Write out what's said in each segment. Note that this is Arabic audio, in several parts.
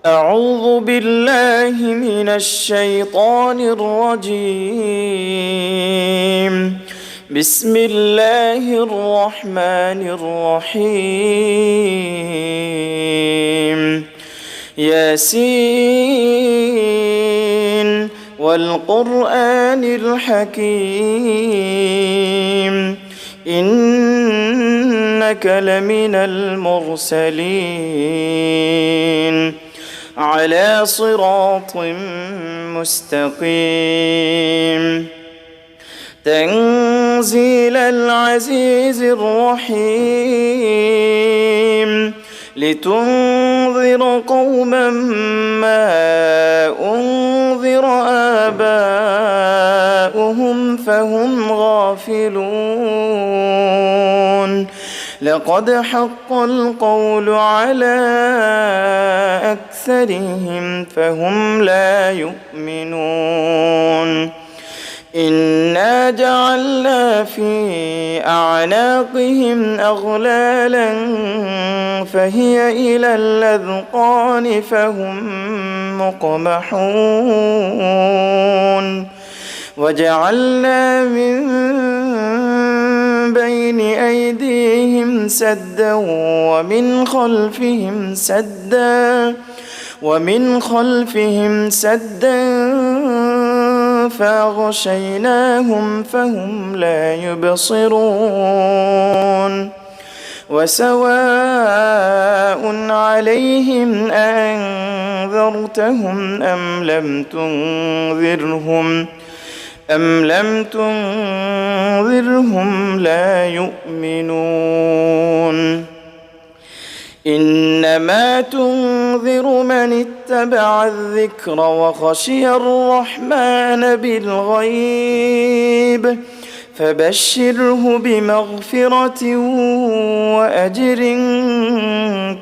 أعوذ بالله من الشيطان الرجيم. بسم الله الرحمن الرحيم. ياسين والقرآن الحكيم إنك لمن المرسلين على صراط مستقيم. تنزيل العزيز الرحيم لتنذر قوما ما أنذر آباؤهم فهم غافلون. لقد حق القول على أكثرهم فهم لا يؤمنون. إنا جعلنا في أعناقهم أغلالا فهي إلى الأذقان فهم مقمحون. وجعلنا من بين أيديهم سدا ومن خلفهم سدا فأغشيناهم فهم لا يبصرون. وسواء عليهم أنذرتهم أم لم تنذرهم لا يؤمنون. إنما تنذر من اتبع الذكر وخشي الرحمن بالغيب فبشره بمغفرة وأجر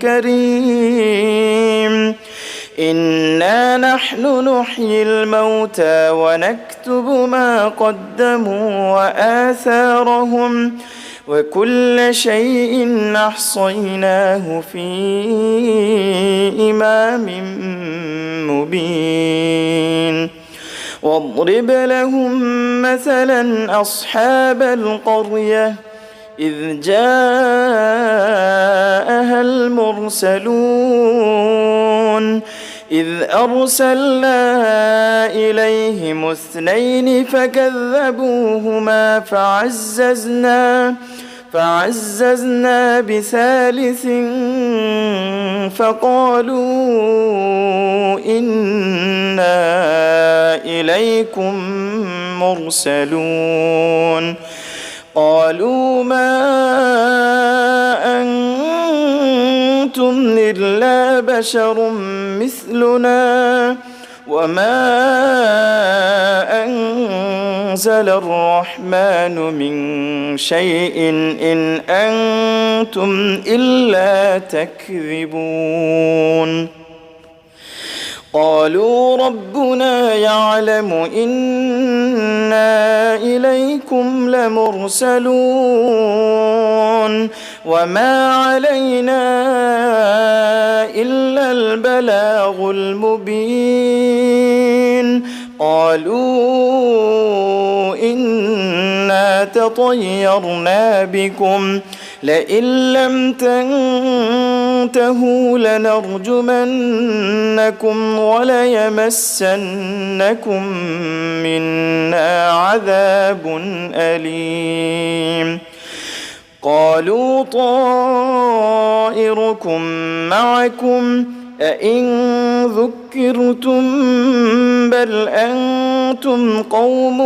كريم. إنا نحن نحيي الموتى ونكتب ما قدموا وآثارهم وكل شيء أحصيناه في إمام مبين. واضرب لهم مثلا أصحاب القرية إذ جاءها المرسلون إذ أرسلنا إليهم 2 فكذبوهما فعززنا بثالث فقالوا إنا إليكم مرسلون. قالوا ما أنتم إلا بشر مثلنا وما أنزل الرحمن من شيء إن أنتم إلا تكذبون. قالوا ربنا يعلم إنا إليكم لمرسلون وما علينا إلا البلاغ المبين. قالوا إنا تطيرنا بكم لئن لم تنتهوا لنرجمنكم وليمسنكم منا عذاب أليم. قالوا طائركم معكم أئن ذكرتم بل أنتم قوم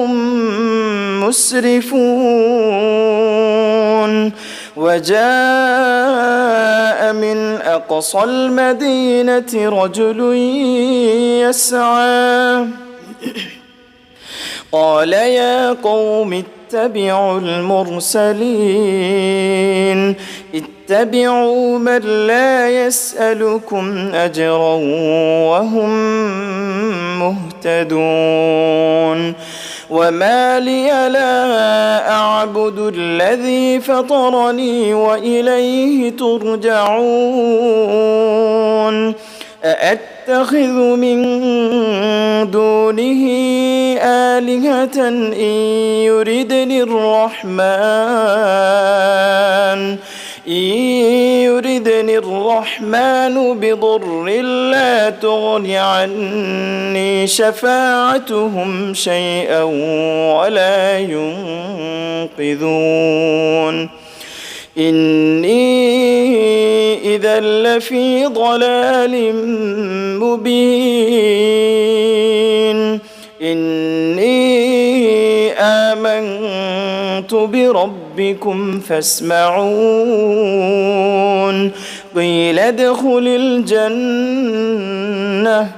مسرفون. وجاء من أقصى المدينة رجل يسعى قال يا قوم اتبعوا المرسلين اتبعوا من لا يسألكم أجرا وهم مهتدون. وما لي لا أعبد الذي فطرني وإليه ترجعون. أأتخذ من دونه آلهة إن يردني الرحمن بضر لا تغن عني شفاعتهم شيئا ولا ينقذون إني إذا لفي ضلال مبين إني آمنت بربكم فاسمعون قيل ادخل الجنة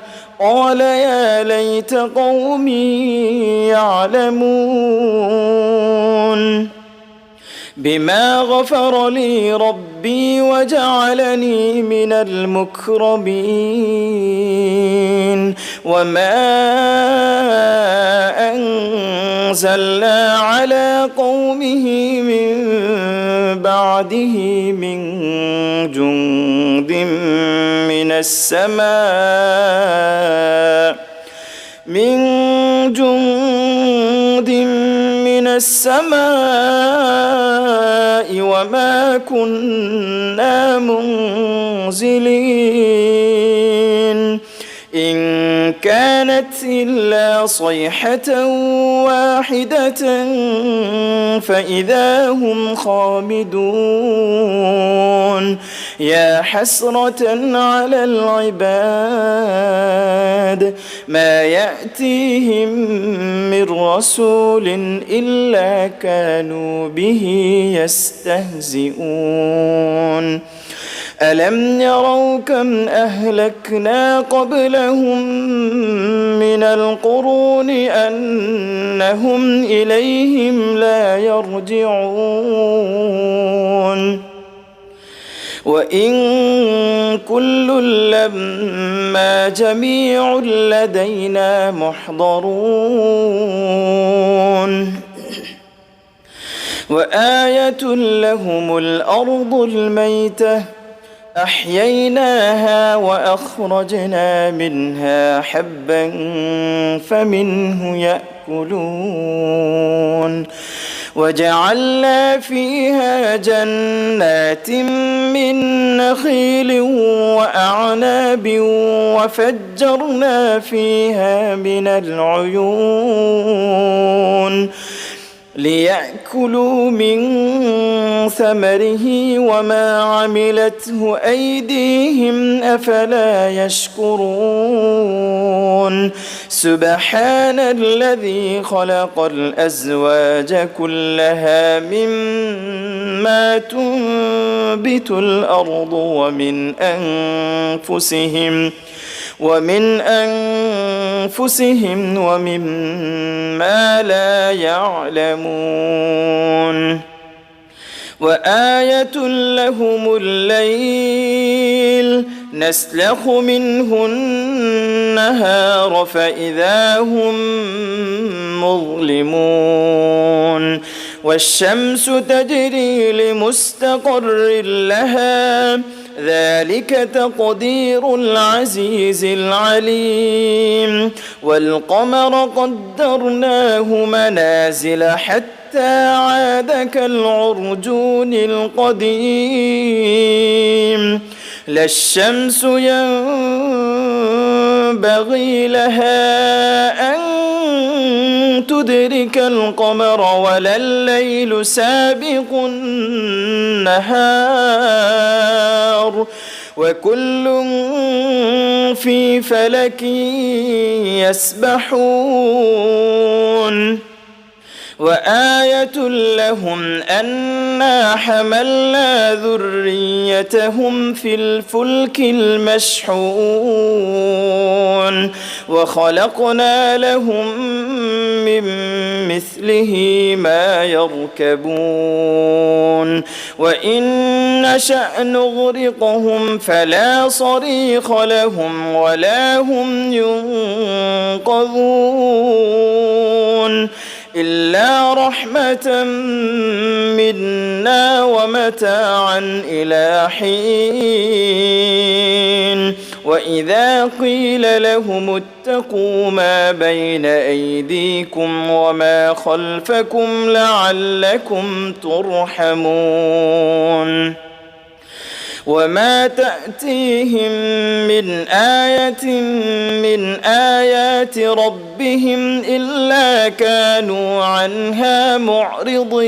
قال يا ليت قومي يعلمون بما غفر لي ربي وجعلني من المكرمين وما أنزلنا على قومه من بعده من جند من السماء وما كنا منزلين إن كانت إلا صيحة واحدة فإذا هم خامدون يا حسرة على العباد ما يأتيهم من رسول إلا كانوا به يستهزئون ألم يروا كم أهلكنا قبلهم من القرون أنهم إليهم لا يرجعون وإن كل لما جميع لدينا محضرون وآية لهم الأرض الميتة أحييناها وأخرجنا منها حبا فمنه يأكلون وجعلنا فيها جنات من نخيل وأعناب وفجرنا فيها من العيون ليأكلوا من ثمره وما عملته أيديهم أفلا يشكرون سبحان الذي خلق الأزواج كلها مما تنبت الأرض ومن أنفسهم ومما لا يعلمون وآية لهم الليل نسلخ منه النهار فإذا هم مظلمون والشمس تجري لمستقر لها ذلك تقدير العزيز العليم والقمر قدرناه منازل حتى عاد كالعرجون القديم لا الشمس ينبغي لها أن تدرك القمر ولا الليل سابق النهار وكل في فلك يسبحون وآية لهم أنا حملنا ذريتهم في الفلك المشحون وخلقنا لهم من مثله ما يركبون وإن نشأ نغرقهم فلا صريخ لهم ولا هم ينقذون إلا رحمة منا ومتاعا إلى حين وإذا قيل لهم اتقوا ما بين أيديكم وما خلفكم لعلكم ترحمون وما تأتيهم من آية من آيات ربهم إلا كانوا عنها معرضين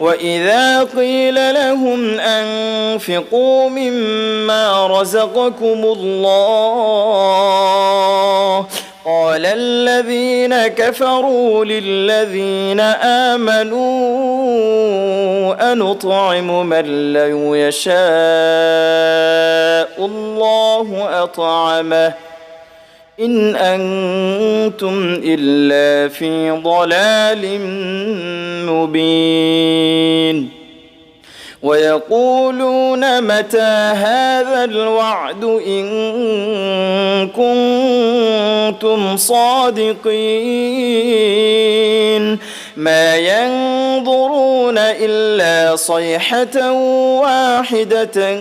وإذا قيل لهم أنفقوا مما رزقكم الله قال الذين كفروا للذين آمنوا أنطعم من لو يشاء الله أطعمه إن أنتم إلا في ضلال مبين ويقولون متى هذا الوعد إن كنتم صادقين ما ينظرون إلا صيحة واحدة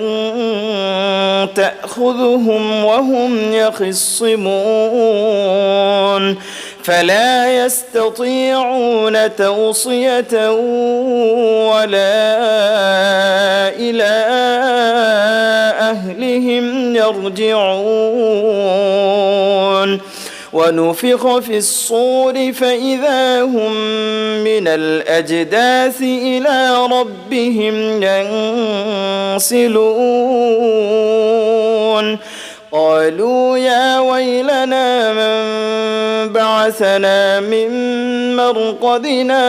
تأخذهم وهم يخصمون فلا يستطيعون توصية ولا إلى أهلهم يرجعون ونفخ في الصور فإذا هم من الأجداث إلى ربهم ينسلون قالوا يا ويلنا من بعثنا من مرقدنا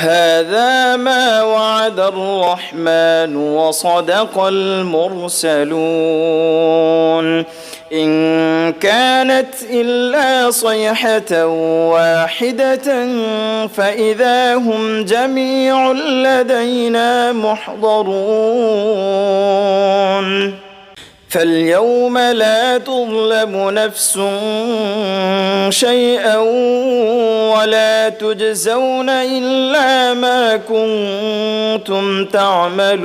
هذا ما وعد الرحمن وصدق المرسلون إن كانت إلا صيحة واحدة فإذا هم جميع لدينا محضرون فاليوم لا تظلم نفس شيئا ولا تجزون إلا ما كنتم تعملون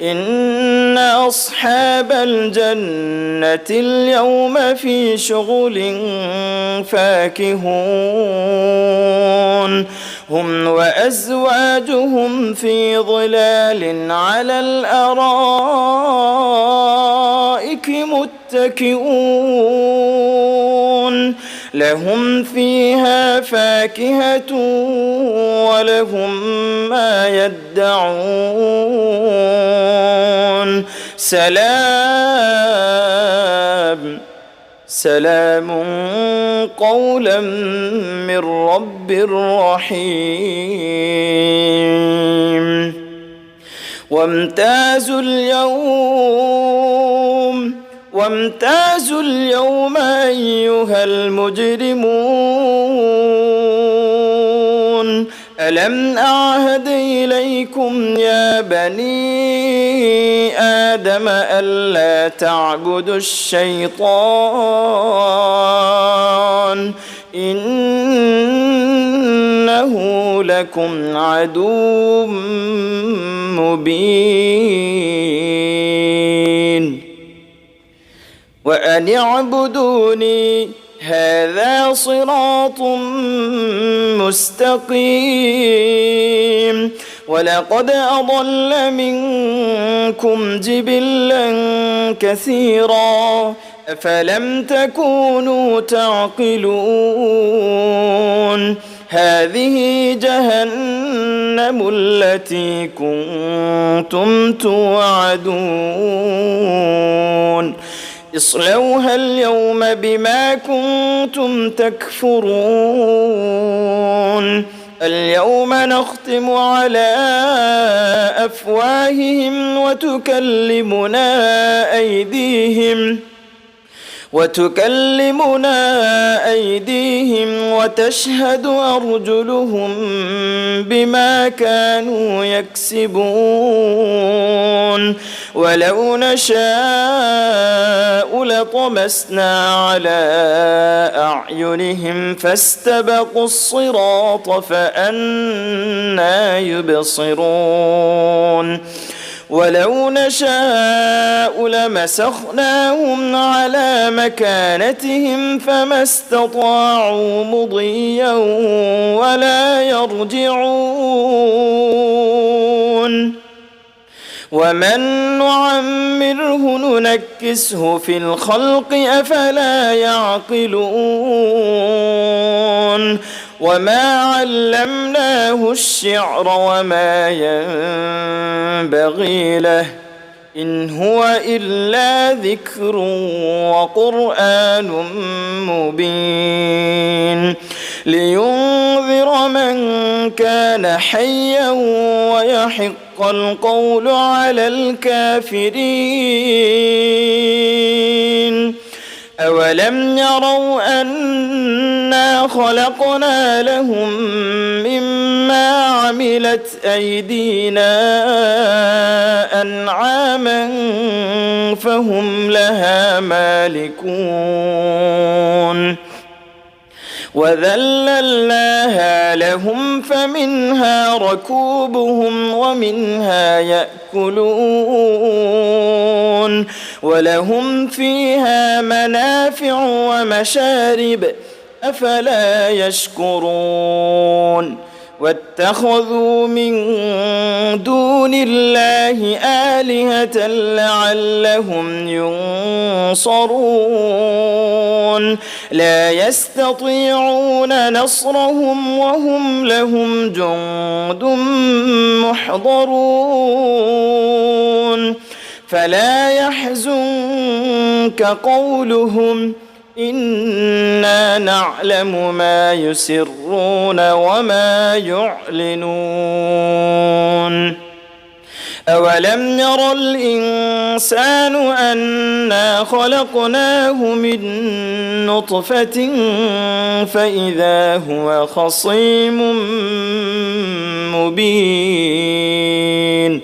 إن أصحاب الجنة اليوم في شغل فاكهون هم وأزواجهم في ظلال على الأرائك متكئون لهم فيها فاكهة ولهم ما يدعون سلام قولا من رب رحيم وامتازوا اليوم أيها المجرمون ألم أعهد إليكم يا بني آدم ألا تعبدوا الشيطان إنه لكم عدو مبين وأن اعبدوني هذا صراط مستقيم ولقد أضل منكم جبلا كثيرا أفلم تكونوا تعقلون هذه جهنم التي كنتم توعدون اصلوها اليوم بما كنتم تكفرون اليوم نختم على أفواههم وتكلمنا أيديهم وتشهد أرجلهم بما كانوا يكسبون ولو نشاء لطمسنا على أعينهم فاستبقوا الصراط فأنى يبصرون ولو نشاء لمسخناهم على مكانتهم فما استطاعوا مضيا ولا يرجعون ومن نعمره ننكسه في الخلق أفلا يعقلون وما علمناه الشعر وما ينبغي له إن هو إلا ذكر وقرآن مبين لينذر من كان حيا ويحق القول على الكافرين أولم يروا أنا خلقنا لهم مما عملت أيدينا أنعاما فهم لها مالكون وذللناها لهم فمنها ركوبهم ومنها يأكلون ولهم فيها منافع ومشارب أفلا يشكرون واتخذوا من دون الله آلهة لعلهم ينصرون لا يستطيعون نصرهم وهم لهم جند محضرون فلا يحزنك قولهم إنا نعلم ما يسرون وما يعلنون أولم ير الإنسان أنا خلقناه من نطفة فإذا هو خصيم مبين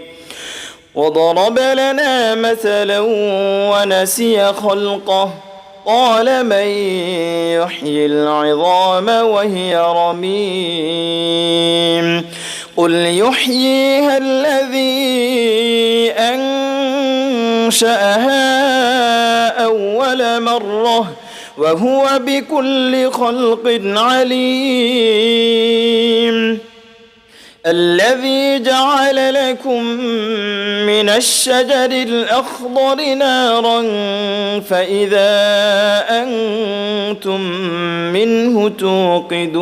وضرب لنا مثلا ونسي خلقه قال من يحيي العظام وهي رميم قل يحييها الذي أنشأها أول مرة وهو بكل خلق عليم الذي جعل لكم من الشجر الأخضر نارا فإذا أنتم منه توقدون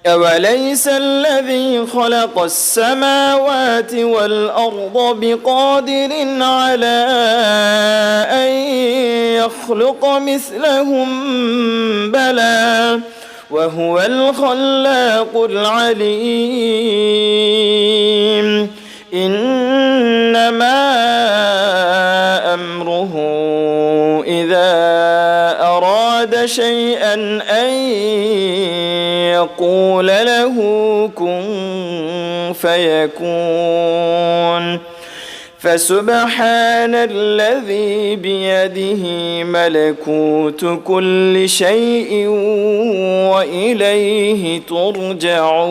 أوليس الذي خلق السماوات والأرض بقادر على أن يخلق مثلهم بلى وهو الخلاق العليم إنما أمره إذا أراد شيئا أن يقول له كن فيكون فسبحان الذي بيده ملكوت كل شيء وإليه ترجعون.